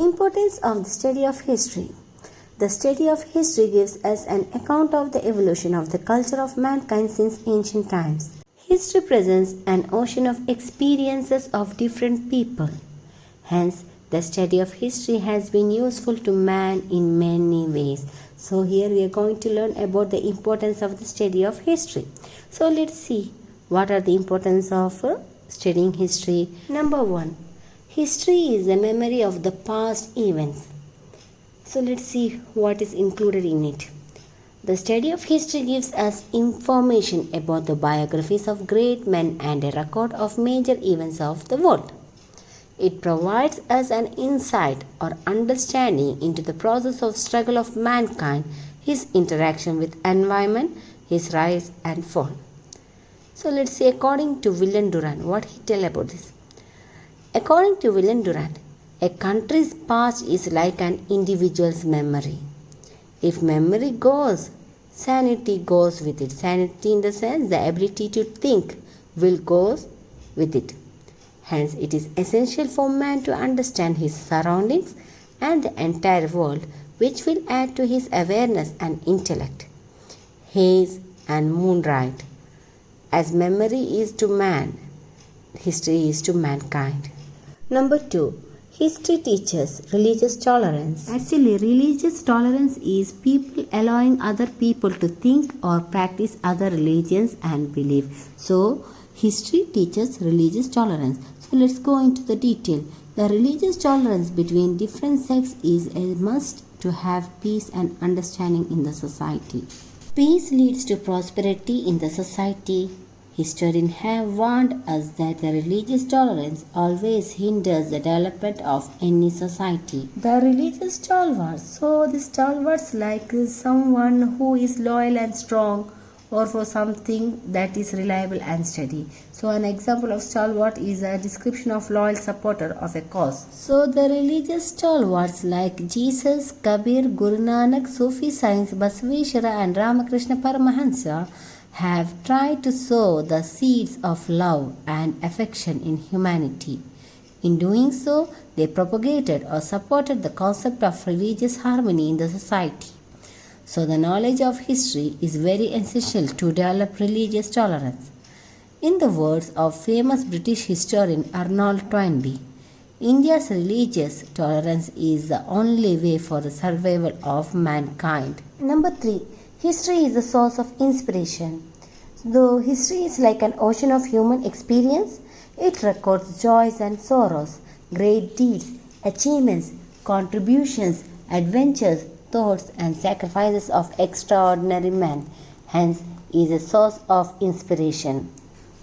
Importance of the study of history. The study of history gives us an account of the evolution of the culture of mankind since ancient times. History presents an ocean of experiences of different people. Hence, the study of history has been useful to man in many ways. So, here we are going to learn about the importance of the study of history. So, let's see what are the importance of studying history. Number 1. History is a memory of the past events. So, let's see what is included in it. The study of history gives us information about the biographies of great men and a record of major events of the world. It provides us an insight or understanding into the process of struggle of mankind, his interaction with environment, his rise and fall. So let's see according to William Durant, what he tell about this. According to William Durant, a country's past is like an individual's memory. If memory goes, sanity goes with it. Sanity in the sense the ability to think will go with it. Hence, it is essential for man to understand his surroundings and the entire world, which will add to his awareness and intellect. Haze and Moonlight. As memory is to man, history is to mankind. Number 2. History teaches religious tolerance. Actually, religious tolerance is people allowing other people to think or practice other religions and belief. So, history teaches religious tolerance. So, let's go into the detail. The religious tolerance between different sects is a must to have peace and understanding in the society. Peace leads to prosperity in the society. Historians have warned us that the religious tolerance always hinders the development of any society. The religious stalwarts. So the stalwarts like someone who is loyal and strong, or for something that is reliable and steady. So an example of stalwart is a description of loyal supporter of a cause. So the religious stalwarts like Jesus, Kabir, Guru Nanak, Sufi Saints, Basaveshwara and Ramakrishna Paramahansa have tried to sow the seeds of love and affection in humanity. In doing so, they propagated or supported the concept of religious harmony in the society. So, the knowledge of history is very essential to develop religious tolerance. In the words of famous British historian Arnold Toynbee, India's religious tolerance is the only way for the survival of mankind. Number 3. History is the source of inspiration. Though history is like an ocean of human experience, it records joys and sorrows, great deeds, achievements, contributions, adventures, thoughts and sacrifices of extraordinary men, hence is a source of inspiration.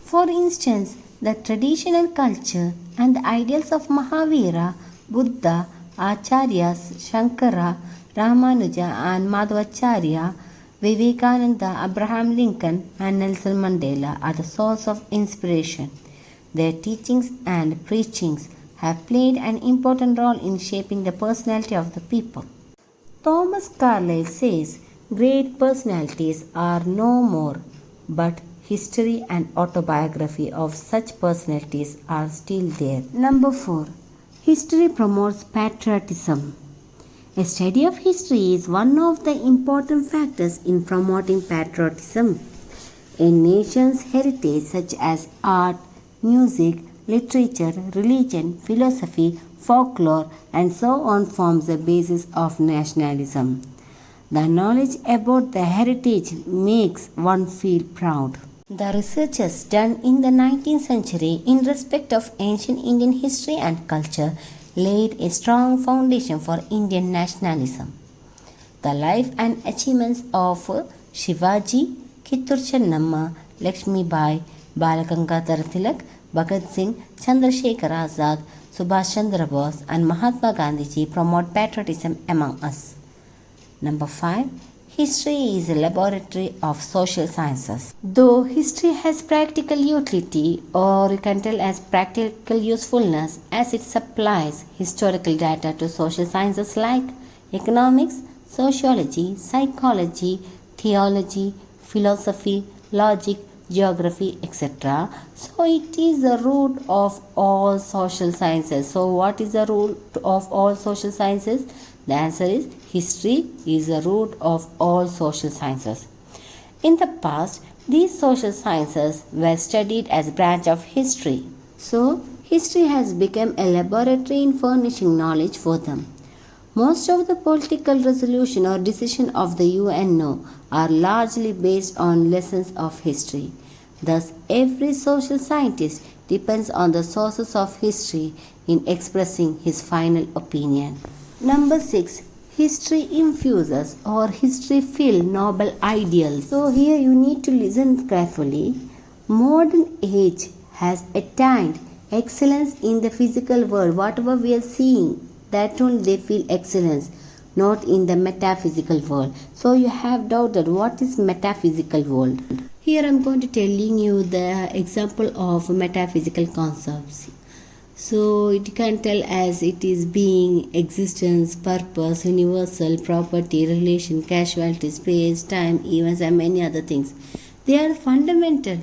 For instance, the traditional culture and the ideals of Mahavira, Buddha, Acharyas, Shankara, Ramanuja and Madhvacharya, Vivekananda, Abraham Lincoln and Nelson Mandela are the source of inspiration. Their teachings and preachings have played an important role in shaping the personality of the people. Thomas Carlyle says, great personalities are no more, but history and autobiography of such personalities are still there. Number 4. History promotes patriotism. A study of history is one of the important factors in promoting patriotism. A nation's heritage such as art, music, literature, religion, philosophy, folklore and so on forms the basis of nationalism. The knowledge about the heritage makes one feel proud. The researches done in the 19th century in respect of ancient Indian history and culture laid a strong foundation for Indian nationalism. The life and achievements of Shivaji, Kittur Chennamma, Lakshmi Bai, Balagangadhar Tilak, Bhagat Singh, Chandrasekhar Azad, Subhash Chandra Bose and Mahatma Gandhiji promote patriotism among us. Number 5. History is a laboratory of social sciences. Though history has practical utility, or you can tell as practical usefulness, as it supplies historical data to social sciences like economics, sociology, psychology, theology, philosophy, logic, geography, etc. So it is the root of all social sciences. So what is the root of all social sciences? The answer is history is the root of all social sciences. In the past, these social sciences were studied as a branch of history. So, history has become a laboratory in furnishing knowledge for them. Most of the political resolution or decision of the UNO are largely based on lessons of history. Thus, every social scientist depends on the sources of history in expressing his final opinion. Number 6. History infuses or history fill noble ideals. So here you need to listen carefully. Modern age has attained excellence in the physical world. Whatever we are seeing, that only they feel excellence, not in the metaphysical world. So you have doubted what is metaphysical world. Here I am going to telling you the example of metaphysical concepts. So it can tell as it is being, existence, purpose, universal, property, relation, causality, space, time, events, and many other things. They are fundamental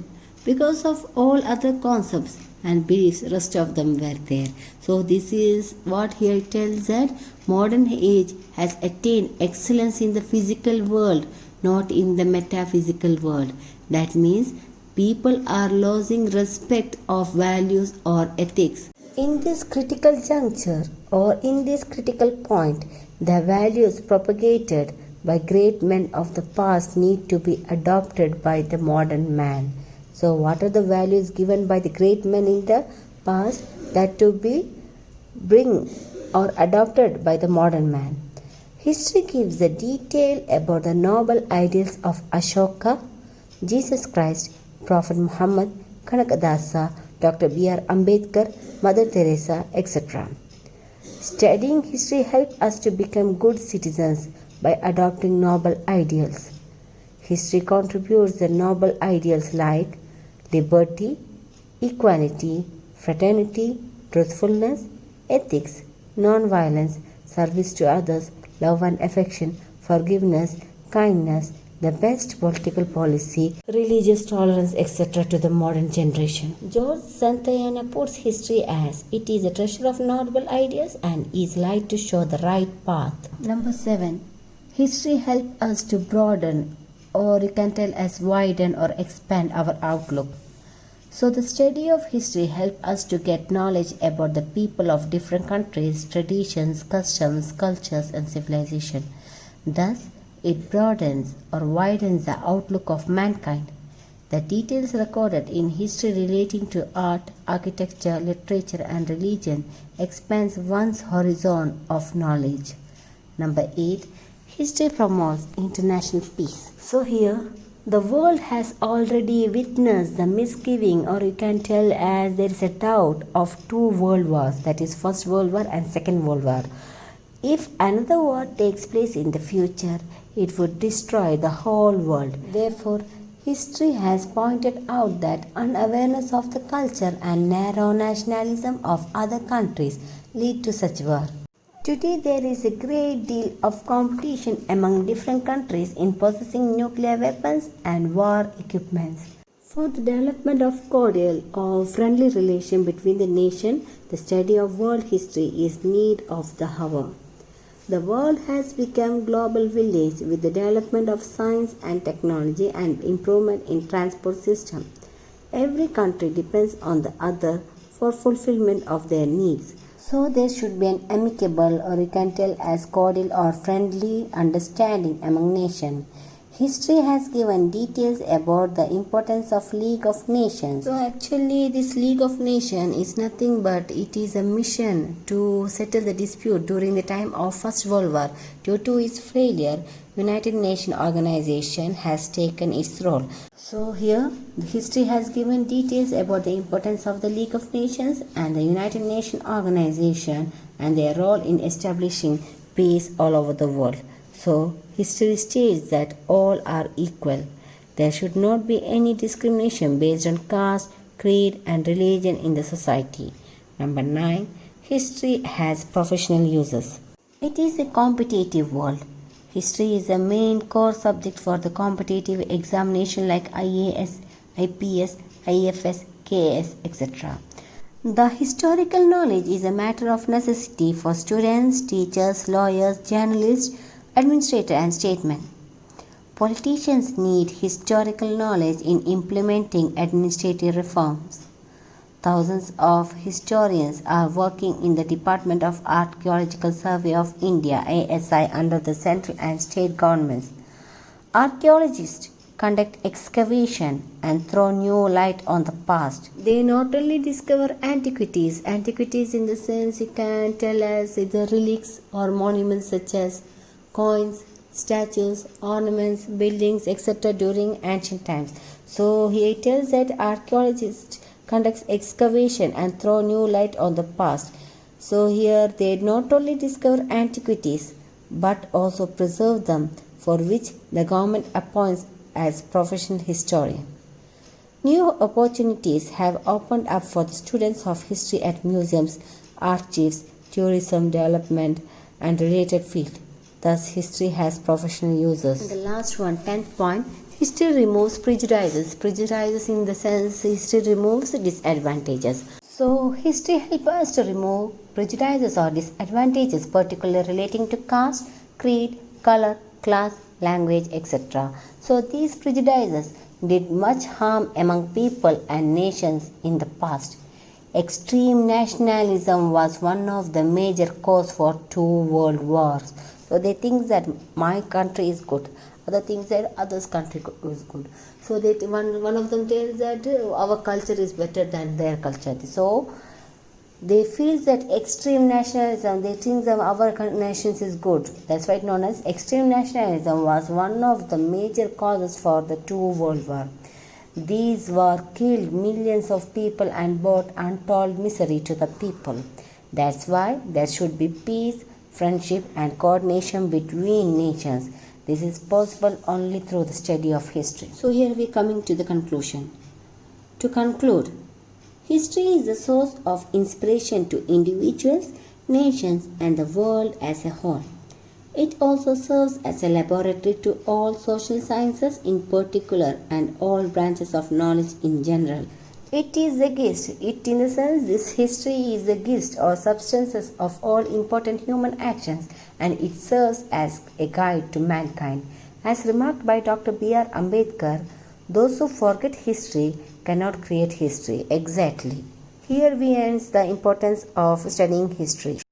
because of all other concepts and beliefs, rest of them were there. So this is what here tells that modern age has attained excellence in the physical world, not in the metaphysical world. That means people are losing respect of values or ethics. In this critical juncture or in this critical point, the values propagated by great men of the past need to be adopted by the modern man. So what are the values given by the great men in the past that to be bring or adopted by the modern man? History gives the detail about the noble ideals of Ashoka, Jesus Christ, Prophet Muhammad, Kanakadasa, Dr. B.R. Ambedkar, Mother Teresa, etc. Studying history helps us to become good citizens by adopting noble ideals. History contributes the noble ideals like liberty, equality, fraternity, truthfulness, ethics, non-violence, service to others, love and affection, forgiveness, kindness, the best political policy, religious tolerance, etc. to the modern generation. George Santayana puts history as it is a treasure of noble ideas and is light to show the right path. Number 7. History helps us to broaden, or you can tell as widen or expand our outlook. So the study of history helps us to get knowledge about the people of different countries, traditions, customs, cultures and civilization. Thus, it broadens or widens the outlook of mankind. The details recorded in history relating to art, architecture, literature and religion expands one's horizon of knowledge. Number 8. History promotes international peace. So here, the world has already witnessed the misgiving, or you can tell as there is a doubt of 2 world wars, that is First World War and Second World War. If another war takes place in the future, it would destroy the whole world. Therefore, history has pointed out that unawareness of the culture and narrow nationalism of other countries lead to such war. Today, there is a great deal of competition among different countries in possessing nuclear weapons and war equipments. For the development of cordial or friendly relation between the nation, the study of world history is need of the hour. The world has become global village with the development of science and technology and improvement in transport system. Every country depends on the other for fulfillment of their needs. So there should be an amicable, or you can tell as cordial or friendly understanding among nations. History has given details about the importance of League of Nations. So actually this League of Nations is nothing but it is a mission to settle the dispute during the time of First World War. Due to its failure, United Nations Organization has taken its role. So here the history has given details about the importance of the League of Nations and the United Nations Organization and their role in establishing peace all over the world. So, history states that all are equal. There should not be any discrimination based on caste, creed, and religion in the society. Number 9. History has professional uses. It is a competitive world. History is the main core subject for the competitive examination like IAS, IPS, IFS, KS, etc. The historical knowledge is a matter of necessity for students, teachers, lawyers, journalists, administrators, and statesmen. Politicians need historical knowledge in implementing administrative reforms. Thousands of historians are working in the Department of Archaeological Survey of India (ASI) under the central and state governments. Archaeologists conduct excavation and throw new light on the past. They not only discover antiquities in the sense you can tell as either relics or monuments such as coins, statues, ornaments, buildings, etc. during ancient times. So he tells that archaeologists conducts excavation and throw new light on the past. So here they not only discover antiquities but also preserve them, for which the government appoints as professional historian. New opportunities have opened up for the students of history at museums, archives, tourism development and related fields. Thus, history has professional users. And the last one, 10th point, history removes prejudices. Prejudices in the sense history removes disadvantages. So, history helps us to remove prejudices or disadvantages, particularly relating to caste, creed, color, class, language, etc. So, these prejudices did much harm among people and nations in the past. Extreme nationalism was one of the major causes for 2 world wars. So they think that my country is good, other thinks that others country is good. So they one of them tells that our culture is better than their culture. So they feel that extreme nationalism, they think that our nation is good. That's why it's known as extreme nationalism was one of the major causes for the 2 world war. These wars killed millions of people and brought untold misery to the people. That's why there should be peace, friendship and coordination between nations. This is possible only through the study of history. So here we are coming to the conclusion. To conclude, history is the source of inspiration to individuals, nations and the world as a whole. It also serves as a laboratory to all social sciences in particular and all branches of knowledge in general. It is a gist. It in the sense this history is a gist or substances of all important human actions, and it serves as a guide to mankind. As remarked by Dr. B.R. Ambedkar, those who forget history cannot create history. Exactly. Here we end the importance of studying history.